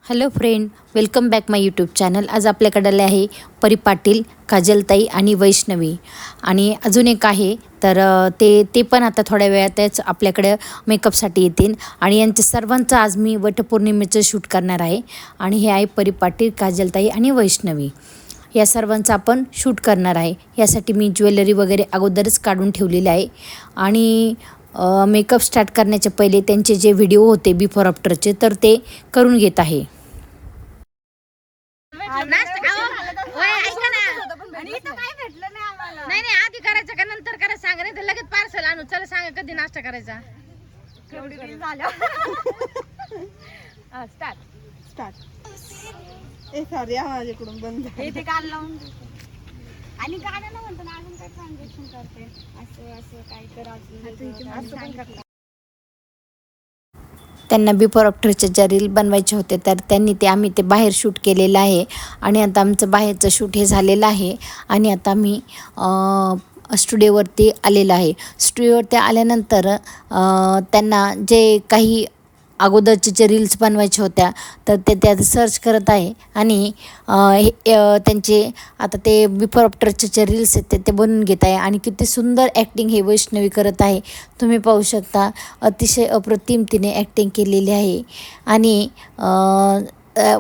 Hello friend, welcome back माय YouTube channel. आज आपल्याकडे आले आहे परी पाटील, काजलताई आणि वैष्णवी. आणि अजून एक आहे तर ते पण आता थोड्या वेळातच आपल्याकडे मेकअपसाठी येतील. आणि यांच्या सर्वांचं आज मी वटपौर्णिमेचं शूट करणार आहे. आणि हे आहे परी पाटील, काजलताई आणि वैष्णवी. या सर्वांचं आपण शूट करणार आहे. यासाठी मी ज्वेलरी वगैरे अगोदरच काढून ठेवलेली आहे. आणि मेकअप स्टार्ट करण्याच्या पहिले त्यांचे जे व्हिडिओ होते बिफोर आफ्टरचे तर ते करून घेत आहे. नाही नाही, आधी करायचं का नंतर करायचं सांगा, नाही तर लगेच पार्सल आणू. चला सांगा कधी नाश्ता करायचा. सॉरी माझ्याकडून बंद ते काल लावून आणि गाण्याला म्हणतो ना, अजून काय ट्रान्झॅक्शन करते असं असं काय करा. त्यांना बिफोर आफ्टरच्या ज्या रील बनवायचे होते तर आम्ही ते बाहेर शूट केलेलं आहे. आणि आता आमचं बाहेरचं शूट हे झालेलं आहे. आणि आता मी स्टुडिओवरती आलेलं आहे. स्टुडिओवरती आल्यानंतर त्यांना जे काही अगोदरचे जे रील्स बनवायच्या होत्या तर ते त्यात सर्च करत आहे. आणि त्यांचे आता ते बिफोर आफ्टरचे जे रील्स आहेत ते बनवून घेत आहे. आणि किती सुंदर ॲक्टिंग हे वैष्णवी करत आहे. तुम्ही पाहू शकता, अतिशय अप्रतिम तिने ॲक्टिंग केलेली आहे. आणि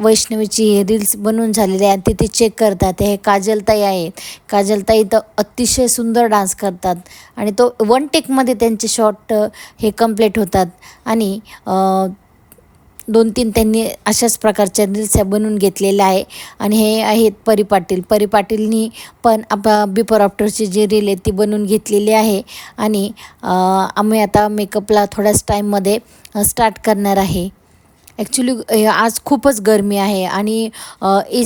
वैष्णवीची हे रील्स बनवून झालेले आहे. आणि ते चेक करतात. हे काजलताई आहेत. काजलताई तर अतिशय सुंदर डान्स करतात. आणि तो 1 टेकमध्ये त्यांचे शॉट हे कंप्लीट होतात. आणि 2-3 त्यांनी अशाच प्रकारच्या रील्स बनवून घेतलेल्या आहे. आणि हे आहेत परी पाटील. परी पाटीलनी पण बिफोर आफ्टरची जी रील आहे ती बनवून घेतलेली आहे. आणि आम्ही आता मेकअपला थोड्याच टाईममध्ये स्टार्ट करणार आहे. ॲक्च्युली आज खूपच गरमी आहे. आणि ए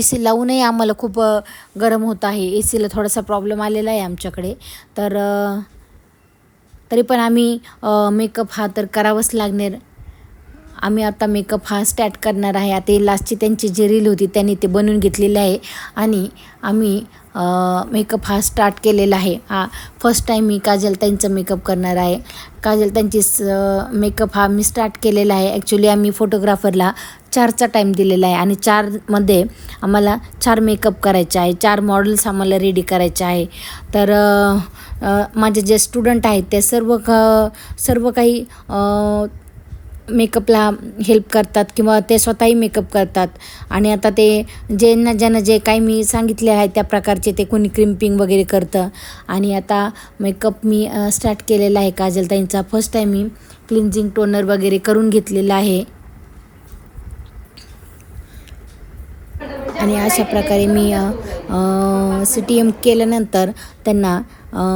सी लावूनही आम्हाला खूप गरम होत आहे. ए सीला थोडासा प्रॉब्लेम आलेला आहे आमच्याकडे. तर तरी पण आम्ही मेकअप हा तर करावंच लागणार. आम्ही आता मेकअप हा स्टार्ट करणार आहे. आता लास्टची त्यांची जी रील होती त्यांनी ते बनवून घेतलेली आहे. आणि आम्ही मेकअप हा स्टार्ट केलेला आहे. फर्स्ट टाईम मी काजलताईंचं मेकअप करणार आहे. काजलताईंची मेकअप हा मी स्टार्ट केलेला आहे. ॲक्च्युली आम्ही फोटोग्राफरला 4चा टाईम दिलेला आहे. आणि 4मध्ये आम्हाला 4 मेकअप करायचे आहे. 4 मॉडेल्स आम्हाला रेडी करायचे आहे. तर माझे जे स्टुडंट आहेत ते सर्व काही मेकअपला हेल्प करतात किंवा ते स्वतःही मेकअप करतात. आणि आता ते ज्यांना जे काही मी सांगितले आहे त्या प्रकारचे ते कोणी क्रिम्पिंग वगैरे करतं. आणि आता मेकअप मी स्टार्ट केलेला आहे काजलताईंचा. फर्स्ट टाईम मी क्लिन्झिंग टोनर वगैरे करून घेतलेला आहे. आणि अशा प्रकारे मी CTM केल्यानंतर त्यांना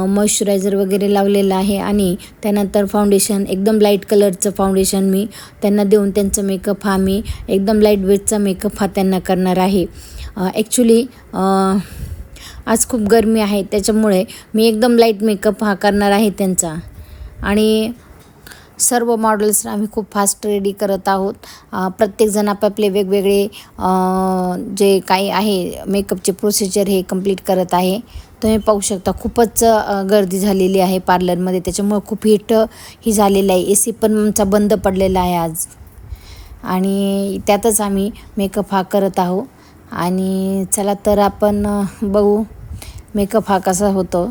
मॉइश्चरायझर वगैरे लावलेलं आहे. आणि त्यानंतर फाउंडेशन एकदम लाईट कलरचं फाउंडेशन मी त्यांना देऊन त्यांचा मेकअप हा मी एकदम लाईट वेटचा मेकअप हा त्यांना करणार आहे. ॲक्च्युली आज खूप गरमी आहे त्याच्यामुळे मी एकदम लाईट मेकअप हा करणार आहे त्यांचा. आणि सर्व मॉडेल्स आम्ही खूप फास्ट रेडी करत आहोत. प्रत्येकजण आपापले वेगवेगळे जे काही आहे मेकअपचे प्रोसिजर हे कंप्लीट करत आहे. तुम्ही पाहू शकता खूपच गर्दी झालेली आहे पार्लरमध्ये. त्याच्यामुळे खूप हीट ही झालेलं आहे. AC पण आमचा बंद पडलेला आहे आज. आणि त्यातच आम्ही मेकअप हा करत आहोत. आणि चला तर आपण बघू मेकअप हा कसा होतो.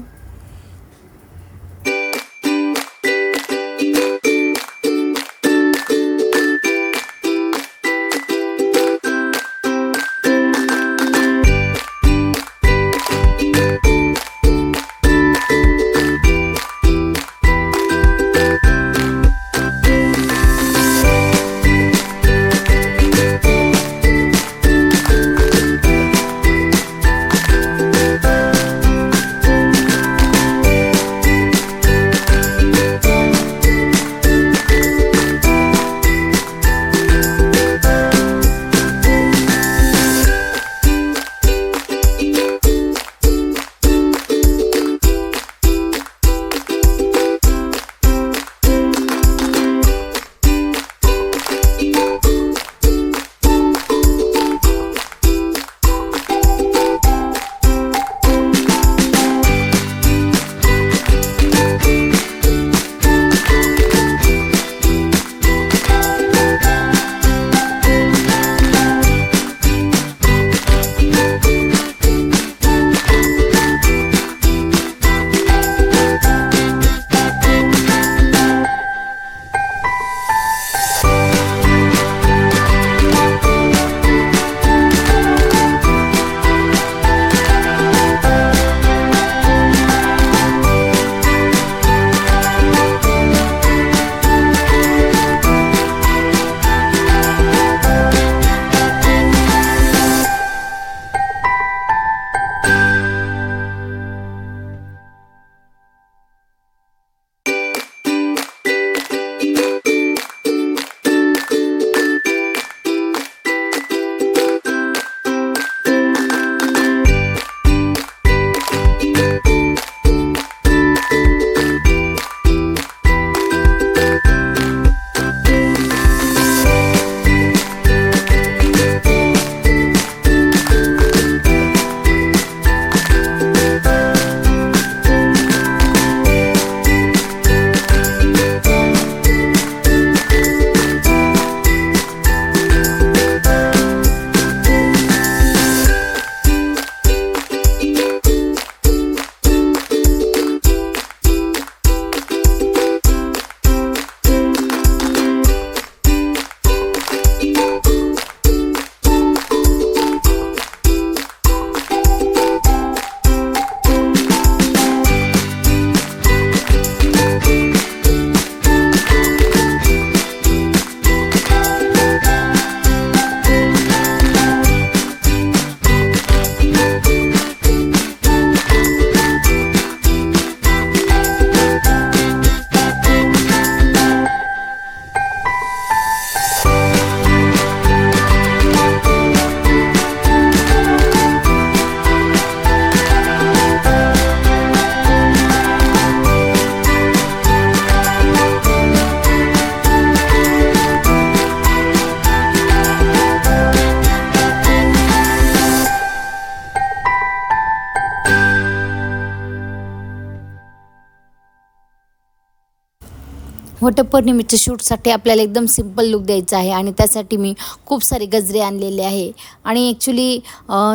वटपौर्णिमेच्या शूटसाठी आपल्याला एकदम सिंपल लुक द्यायचा आहे आणि त्यासाठी मी खूप सारे गजरे आणलेले आहे. आणि ॲक्च्युली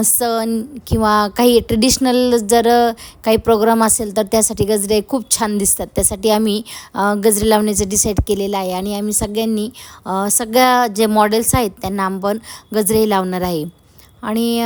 सण किंवा काही ट्रेडिशनल जर काही प्रोग्राम असेल तर त्यासाठी गजरे खूप छान दिसतात. त्यासाठी आम्ही गजरे लावण्याचं डिसाईड केलेलं आहे आणि आम्ही सगळ्यांनी सगळ्या जे मॉडेल्स आहेत त्यांना आपण गजरे लावणार आहे. आणि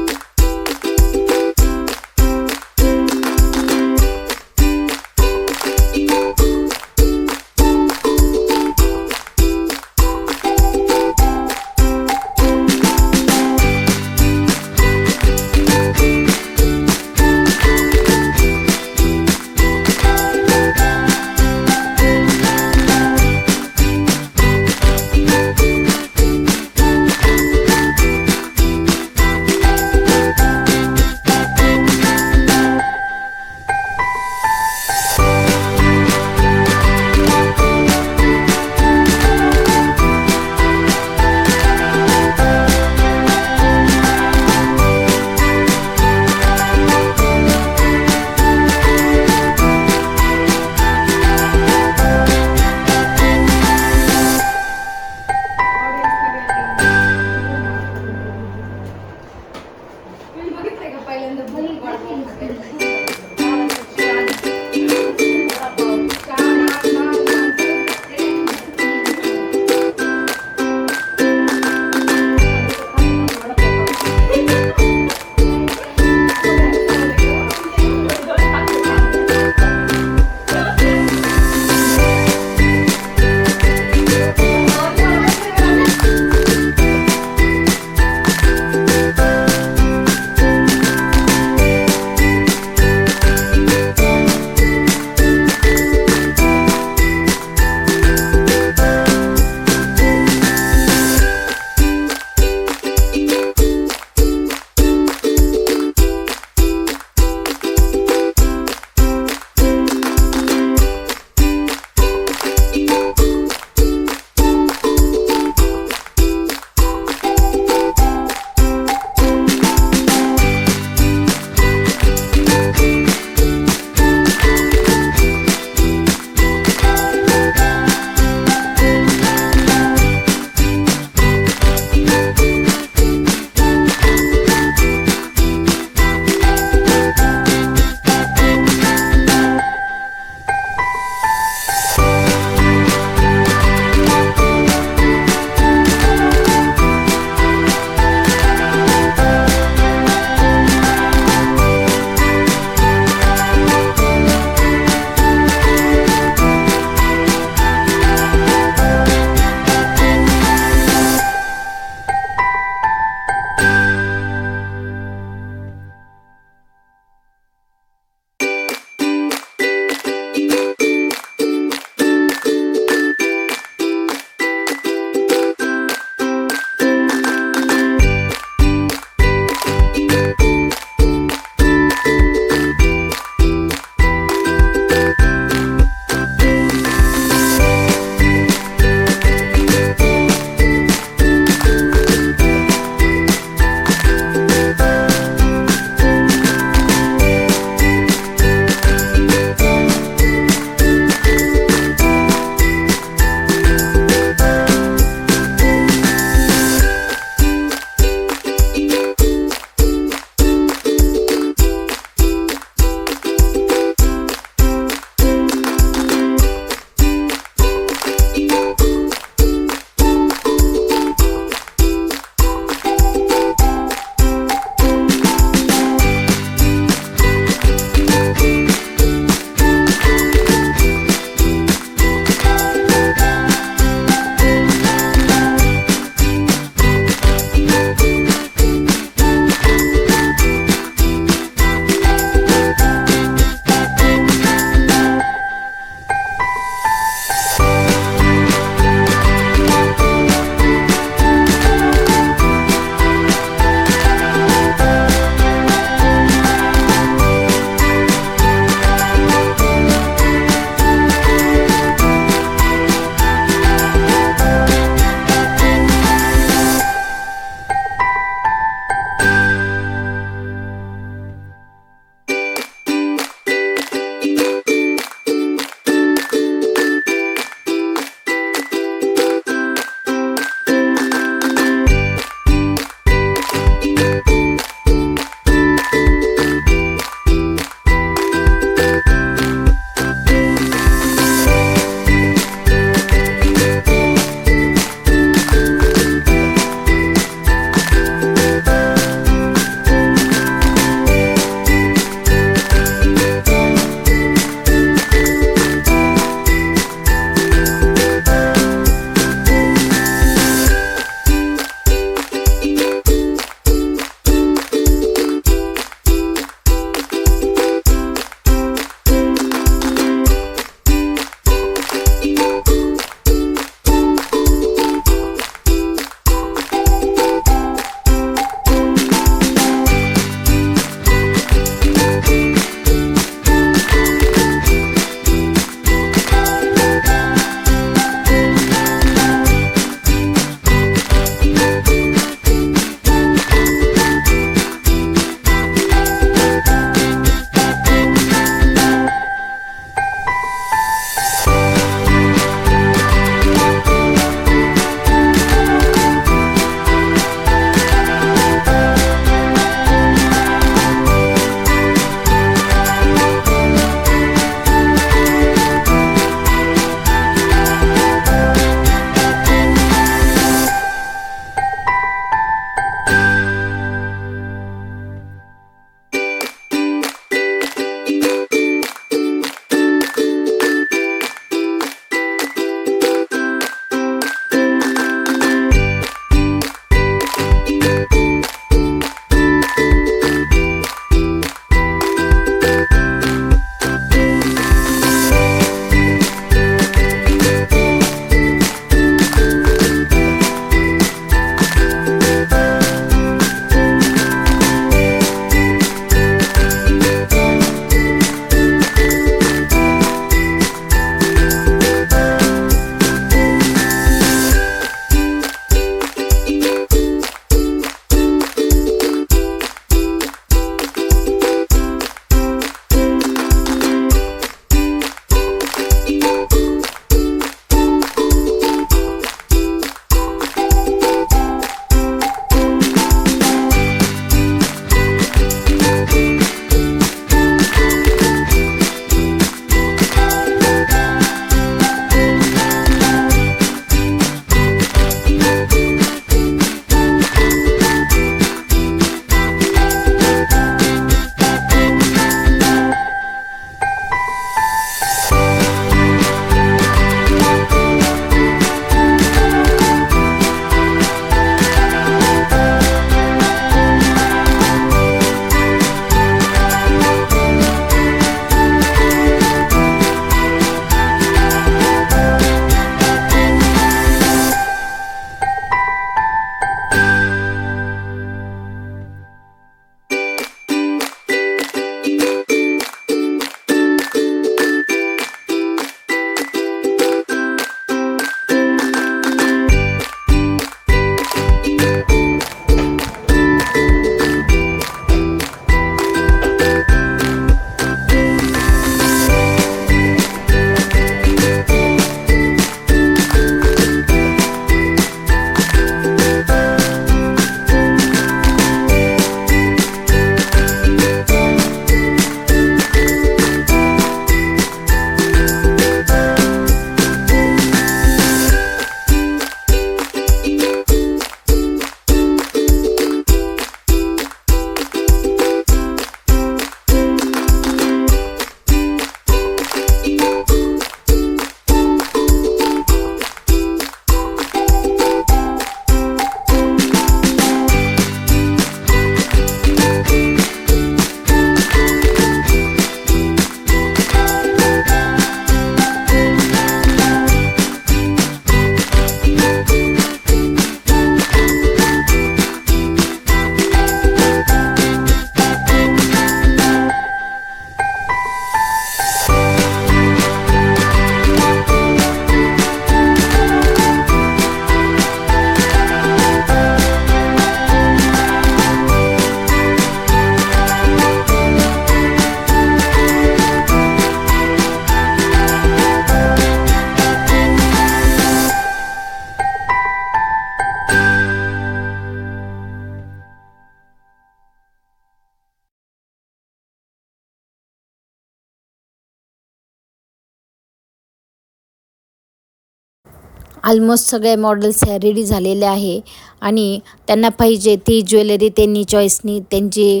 ऑलमोस्ट सगळे मॉडेल्स ह्या रेडी झालेले आहे आणि त्यांना पाहिजे ती ज्वेलरी त्यांनी चॉईसनी त्यांची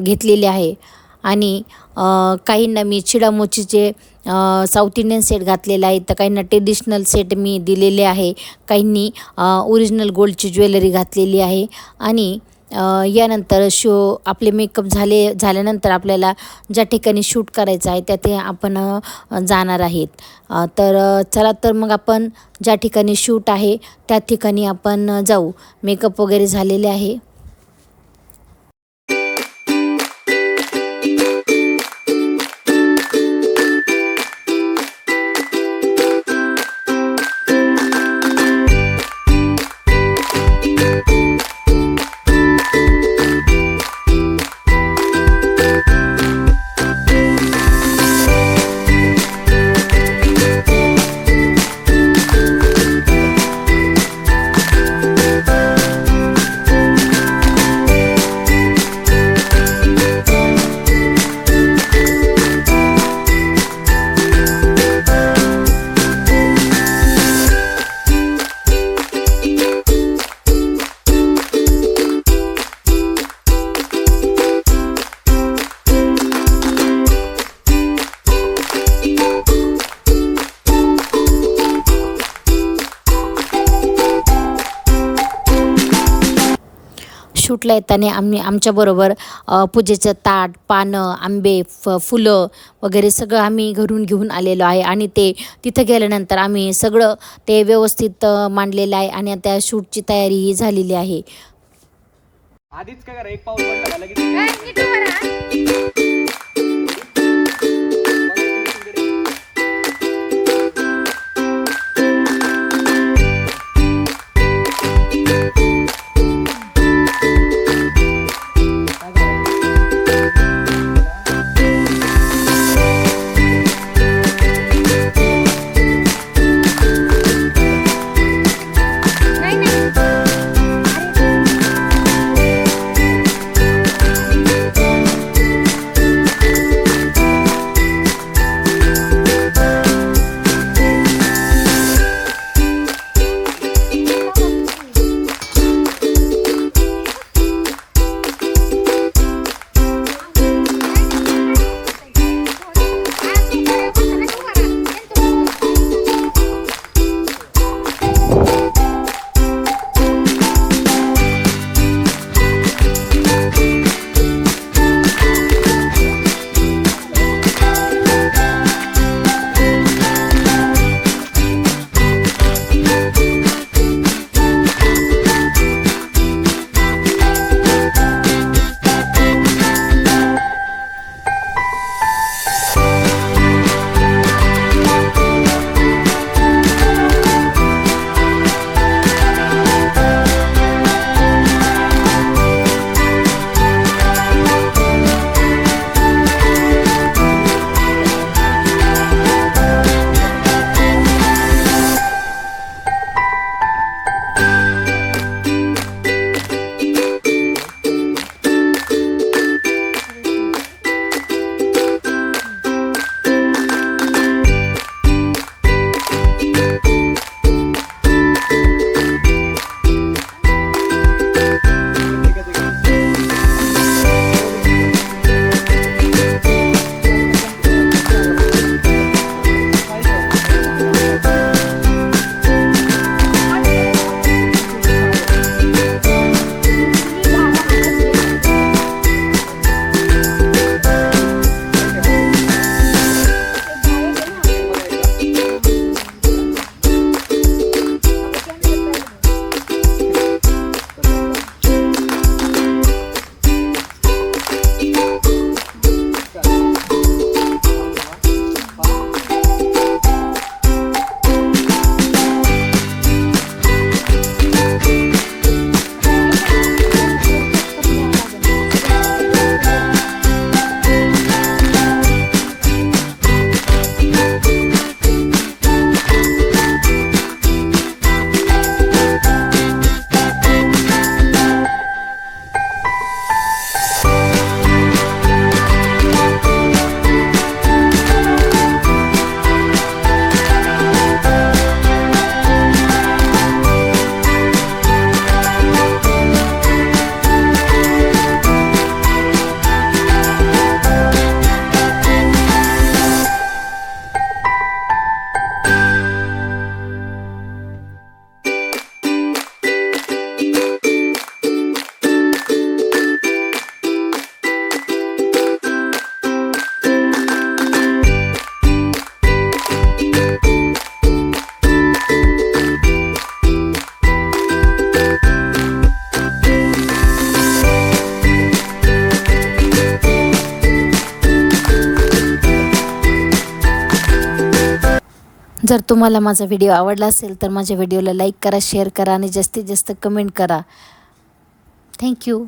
घेतलेली आहे. आणि काहींना मी चिडामोचीचे साऊथ इंडियन सेट घातलेला आहे, तर काहींना ट्रेडिशनल सेट मी दिलेले आहे, काहींनी ओरिजिनल गोल्डची ज्वेलरी घातलेली आहे. आणि यानंतर आपले मेकअप झाल्यानंतर आपल्याला ज्या ठिकाणी शूट करायचं आहे त्या आपण जाणार आहेत. तर चला तर मग आपण ज्या ठिकाणी शूट आहे त्या ठिकाणी आपण जाऊ. मेकअप वगैरे झालेले आहे. शूटला येताना आमच्याबरोबर पूजेचं ताट, पानं, आंबे, फुलं वगैरे सगळं आम्ही घरून घेऊन आलेलो आहे. आणि ते तिथं गेल्यानंतर आम्ही सगळं ते व्यवस्थित मांडलेलं आहे आणि त्या शूटची तयारी झालेली आहे. आधीच काय करा, एक पाऊल पडला का लगेच जर तुम्हाला माझा व्हिडिओ आवडला असेल तर माझ्या व्हिडिओला लाईक करा, शेअर करा आणि जास्तीत जास्त कमेंट करा. थँक्यू.